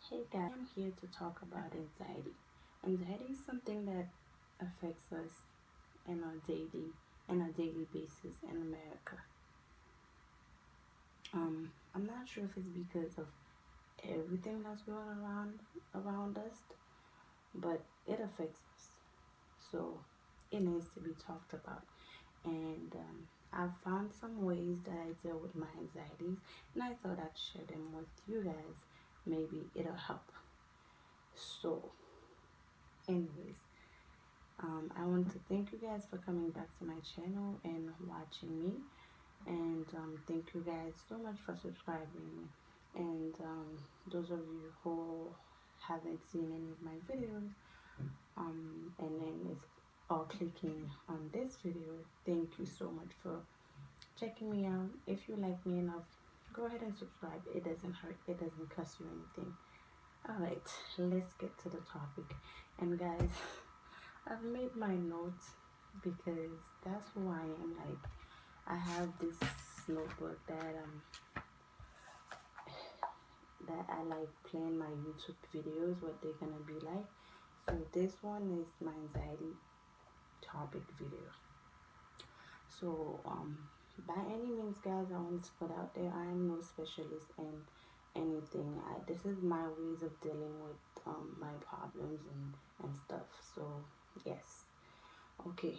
Hey guys, I'm here to talk about anxiety. Anxiety is something that affects us in our daily basis in America. I'm not sure if it's because of everything that's going around us, but it affects us. So it needs to be talked about. And I've found some ways that I deal with my anxieties, and I thought I'd share them with you guys. Maybe it'll help. So, anyways, I want to thank you guys for coming back to my channel and watching me. And thank you guys so much for subscribing. And those of you who haven't seen any of my videos, and then it's all clicking on this video, thank you so much for checking me out. If you like me enough, go ahead and subscribe. It doesn't hurt, it doesn't cost you anything. Alright, let's get to the topic. And guys, I've made my notes because that's who I am. Like, I have this notebook that I like playing my YouTube videos, what they're gonna be like. So this one is my anxiety topic video. So by any means, guys, I want to put out there, I am no specialist in anything. This is my ways of dealing with my problems and stuff. So yes. Okay,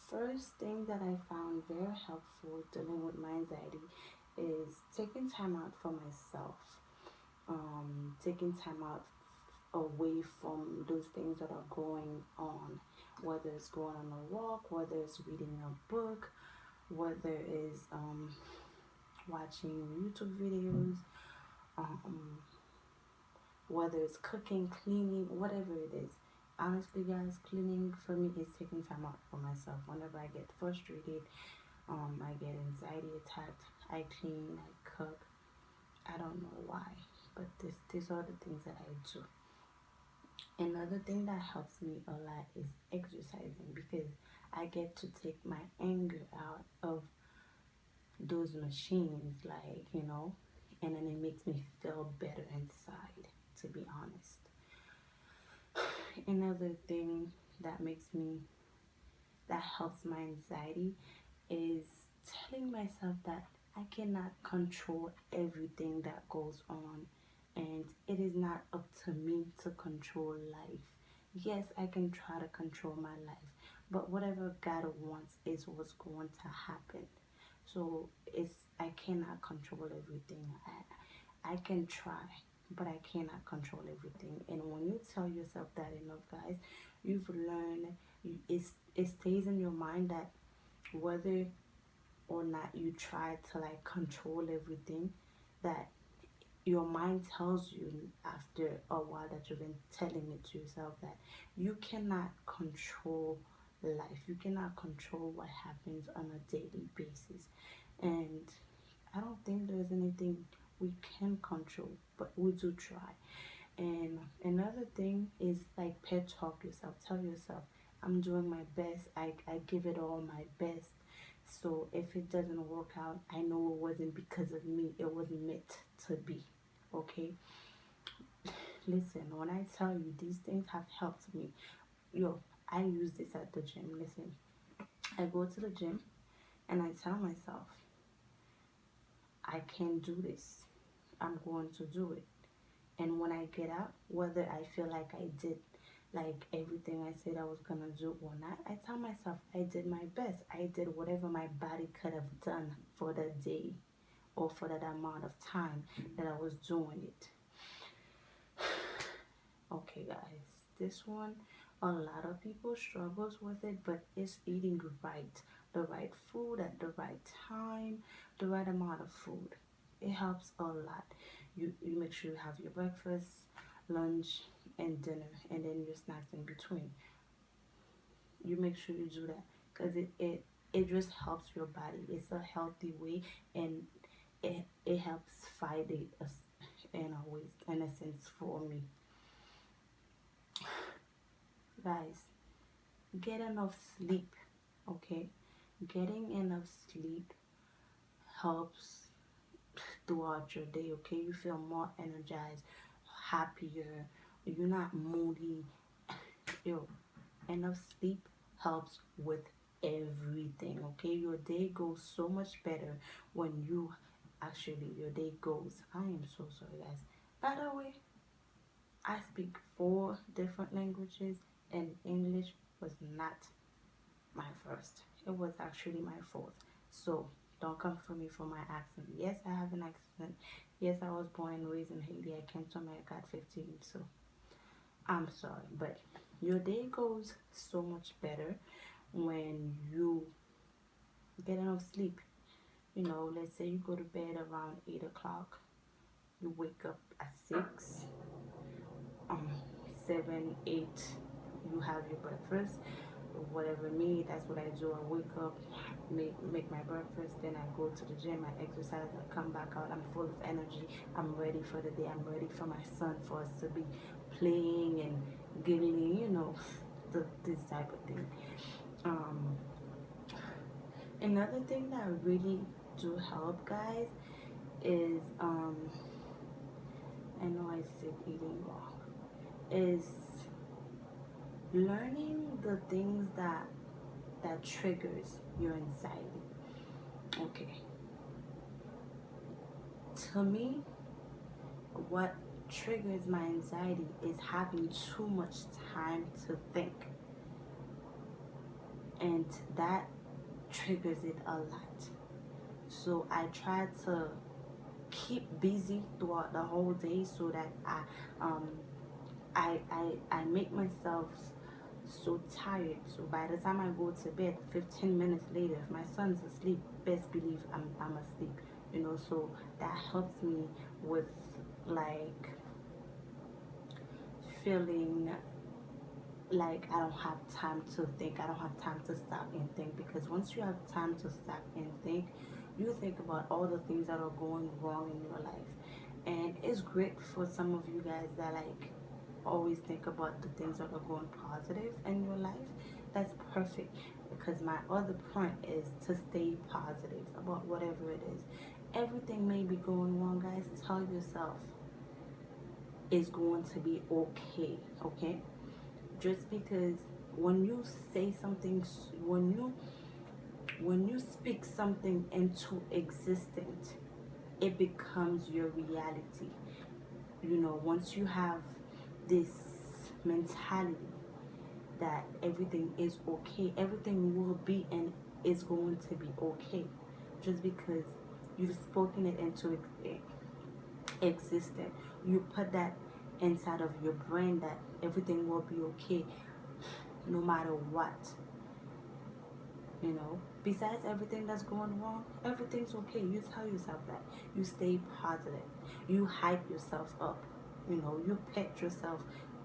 first thing that I found very helpful dealing with my anxiety is taking time out for myself. Taking time out away from those things that are going on, whether it's going on a walk, whether it's reading a book, whether it's watching YouTube videos, um, whether it's cooking, cleaning, whatever it is. Honestly, guys, cleaning for me is taking time out for myself. Whenever I get frustrated, I get anxiety attacked, I clean, I cook. I don't know why, but these are the things that I do. Another thing that helps me a lot is exercising because I get to take my anger out of those machines, like, and then it makes me feel better inside, to be honest. Another thing that that helps my anxiety is telling myself that I cannot control everything that goes on, and it is not up to me to control life. Yes, I can try to control my life, but whatever God wants is what's going to happen. So I cannot control everything. I can try, but I cannot control everything. And when you tell yourself that enough, guys, you've learned. It stays in your mind that whether or not you try to like control everything, that your mind tells you after a while that you've been telling it to yourself that you cannot control life. You cannot control what happens on a daily basis. And I don't think there's anything we can control, but we do try. And another thing is like pet talk yourself. Tell yourself, I'm doing my best. I give it all my best. So if it doesn't work out, I know it wasn't because of me. It was meant to be. Okay? Listen, when I tell you these things have helped me, yo, I use this at the gym. Listen, I go to the gym and I tell myself, I can do this. I'm going to do it. And when I get out, whether I feel like I did like everything I said I was gonna do or not, I tell myself I did my best. I did whatever my body could have done for the day or for that amount of time that I was doing it. Okay, guys, this one, a lot of people struggles with it, but it's eating right, the right food at the right time, the right amount of food. It helps a lot. You make sure you have your breakfast, lunch, and dinner, and then your snacks in between. You make sure you do that because it just helps your body. It's a healthy way, and it helps fight it in a way, in a sense, for me. Guys, get enough sleep. Okay, getting enough sleep helps throughout your day. Okay, you feel more energized. happier, you're not moody. Yo, enough sleep helps with everything, okay? Your day goes so much better when you actually, your day goes. I am so sorry, guys. By the way, I speak four different languages, and English was not my first. It was actually my fourth. So don't come for me for my accent. Yes, I have an accent. Yes, I was born and raised in Haiti. I came to America at 15. So I'm sorry, but your day goes so much better when you get enough sleep. Let's say you go to bed around 8 o'clock, you wake up at 6, um, 7, 8, you have your breakfast. Whatever me, that's what I do. I wake up, make my breakfast, then I go to the gym, I exercise, I come back out, I'm full of energy, I'm ready for the day, I'm ready for my son, for us to be playing and giggling, this type of thing. Um, Another thing that really do help, guys, is I know I said eating wrong, is learning the things that triggers your anxiety. Okay, to me, what triggers my anxiety is having too much time to think, and that triggers it a lot. So I try to keep busy throughout the whole day so that um I make myself so tired. So by the time I go to bed, 15 minutes later, if my son's asleep, best believe I'm asleep. So that helps me with, like, feeling like I don't have time to think. I don't have time to stop and think, because once you have time to stop and think, you think about all the things that are going wrong in your life. And it's great for some of you guys that, like, always think about the things that are going positive in your life. That's perfect, because my other point is to stay positive about whatever it is. Everything may be going wrong, guys. Tell yourself it's going to be okay, okay? Just because when you say something, when you speak something into existence, it becomes your reality. Once you have this mentality that everything is okay, everything will be and is going to be okay, just because you've spoken it into existence. You put that inside of your brain that everything will be okay no matter what. Besides everything that's going wrong, everything's okay. You tell yourself that. You stay positive. You hype yourself up. You pet yourself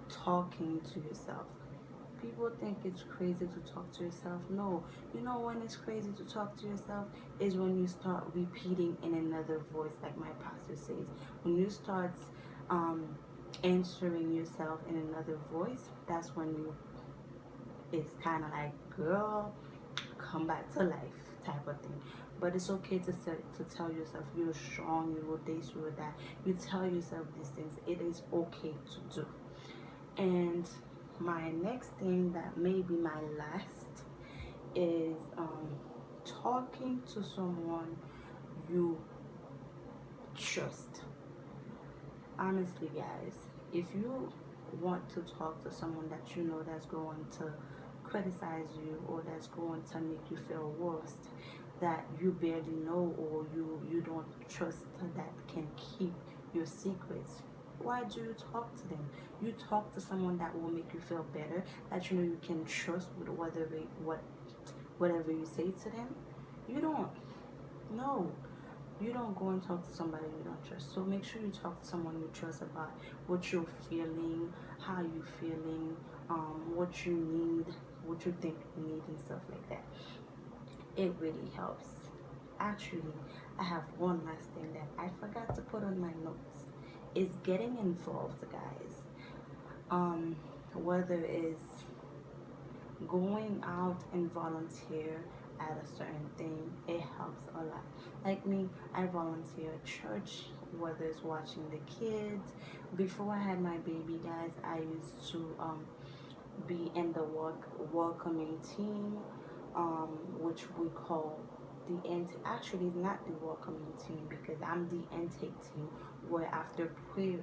talking to yourself. People think it's crazy to talk to yourself. No, when it's crazy to talk to yourself is when you start repeating in another voice, like my pastor says. When you start um, answering yourself in another voice, that's when it's kind of like, girl, come back to life type of thing. But it's okay to tell yourself you're strong, you will this, you will that. You tell yourself these things. It is okay to do. And my next thing, that may be my last, is talking to someone you trust. Honestly, guys, if you want to talk to someone that you know that's going to criticize you, or that's going to make you feel worse, that you barely know, or you don't trust, that can keep your secrets, why do you talk to them? You talk to someone that will make you feel better, that you can trust with whatever you say to them. You don't. No, you don't go and talk to somebody you don't trust. So make sure you talk to someone you trust about what you're feeling, how you feeling, what you need, what you think you need, and stuff like that. It really helps. Actually, I have one last thing that I forgot to put on my notes. Is getting involved, guys. Whether it's going out and volunteer at a certain thing, it helps a lot. Like me, I volunteer at church whether it's watching the kids. Before I had my baby, guys, I used to be in the welcoming team, which we call the actually it's not the welcoming team because I'm the intake team, where after prayer,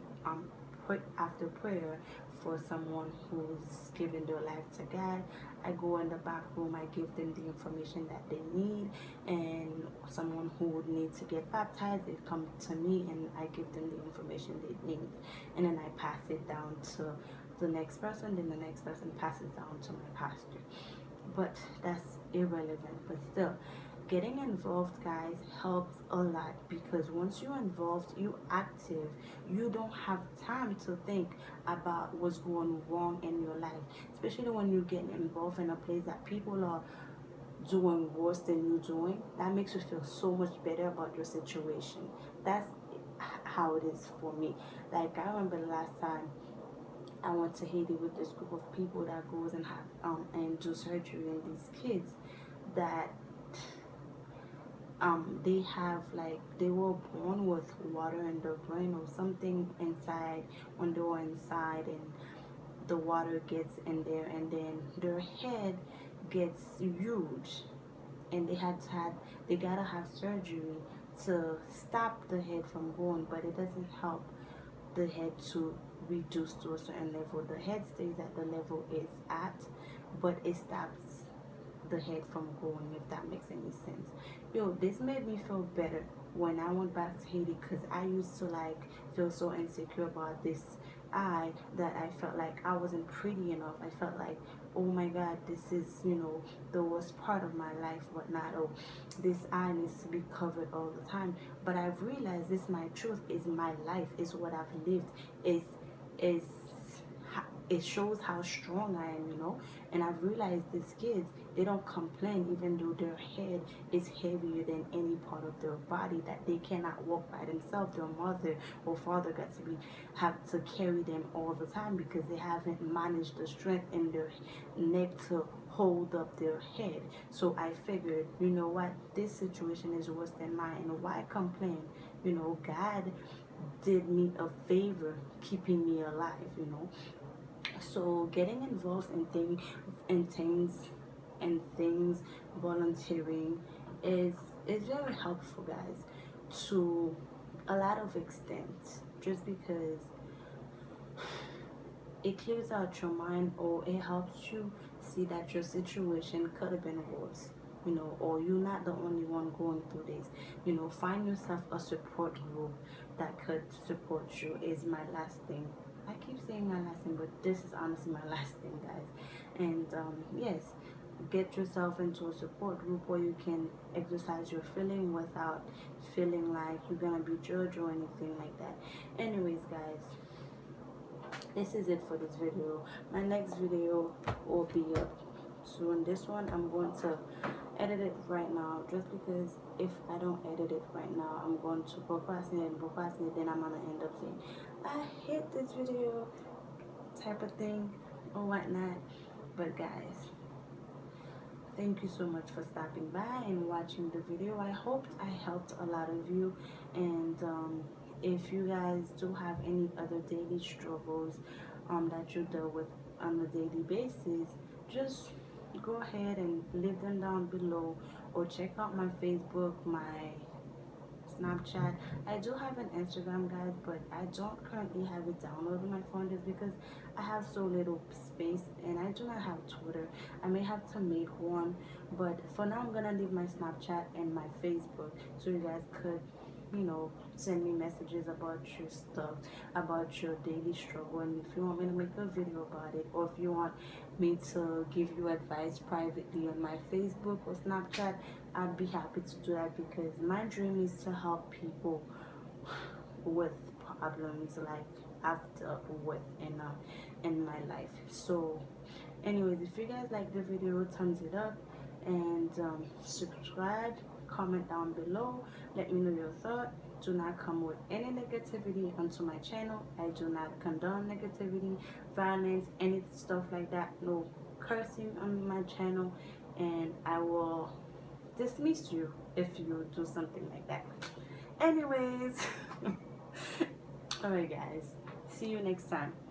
after prayer for someone who's giving their life to God, I go in the back room, I give them the information that they need, and someone who would need to get baptized, they come to me and I give them the information they need, and then I pass it down to the next person, then the next person passes down to my pastor. But that's irrelevant. But still, getting involved, guys, helps a lot because once you're involved, you active. You don't have time to think about what's going wrong in your life, especially when you get involved in a place that people are doing worse than you doing. That makes you feel so much better about your situation. That's how it is for me. Like I remember the last time I went to Haiti with this group of people that goes and have and do surgery on these kids that they have, like, they were born with water in their brain or something inside when they were inside, and the water gets in there and then their head gets huge, and they gotta have surgery to stop the head from going, but it doesn't help the head to reduce to a certain level. The head stays at the level it's at, but it stops the head from going, if that makes any sense. Yo, this made me feel better when I went back to Haiti because I used to like feel so insecure about this eye that I felt like I wasn't pretty enough. I felt like, oh my god, this is, the worst part of my life, whatnot. Oh, this eye needs to be covered all the time. But I've realized this my truth, is my life, is what I've lived, is it shows how strong I am, and I've realized these kids, they don't complain even though their head is heavier than any part of their body, that they cannot walk by themselves. Their mother or father got to have to carry them all the time because they haven't managed the strength in their neck to hold up their head. So I figured, you know what, this situation is worse than mine, and why complain? God did me a favor keeping me alive. So getting involved in things, volunteering is very helpful, guys, to a lot of extent, just because it clears out your mind, or it helps you see that your situation could have been worse, or you're not the only one going through this. Find yourself a support group that could support you, is my last thing. I keep saying my last thing, but this is honestly my last thing, guys. And yes, get yourself into a support group where you can exercise your feeling without feeling like you're gonna be judged or anything like that. Anyways, guys, this is it for this video. My next video will be up soon. This one I'm going to edit it right now, just because if I don't edit it right now, I'm going to procrastinate, then I'm gonna end up saying I hate this video type of thing or whatnot. But guys, thank you so much for stopping by and watching the video. I hope I helped a lot of you, and if you guys do have any other daily struggles that you deal with on a daily basis, just go ahead and leave them down below, or check out my Facebook, my Snapchat. I do have an Instagram, guys, but I don't currently have it downloaded on my phone just because I have so little space, and I do not have Twitter. I may have to make one, but for now I'm gonna leave my Snapchat and my Facebook so you guys could, send me messages about your stuff, about your daily struggle, and if you want me to make a video about it, or if you want me to give you advice privately on my Facebook or Snapchat, I'd be happy to do that, because my dream is to help people with problems like I've dealt with in my life. So anyways, if you guys like the video, thumbs it up, and subscribe, comment down below, let me know your thought. Do not come with any negativity onto my channel. I do not condone negativity, violence, any stuff like that. No cursing on my channel, and I will dismiss you if you do something like that. Anyways, Alright, guys. See you next time.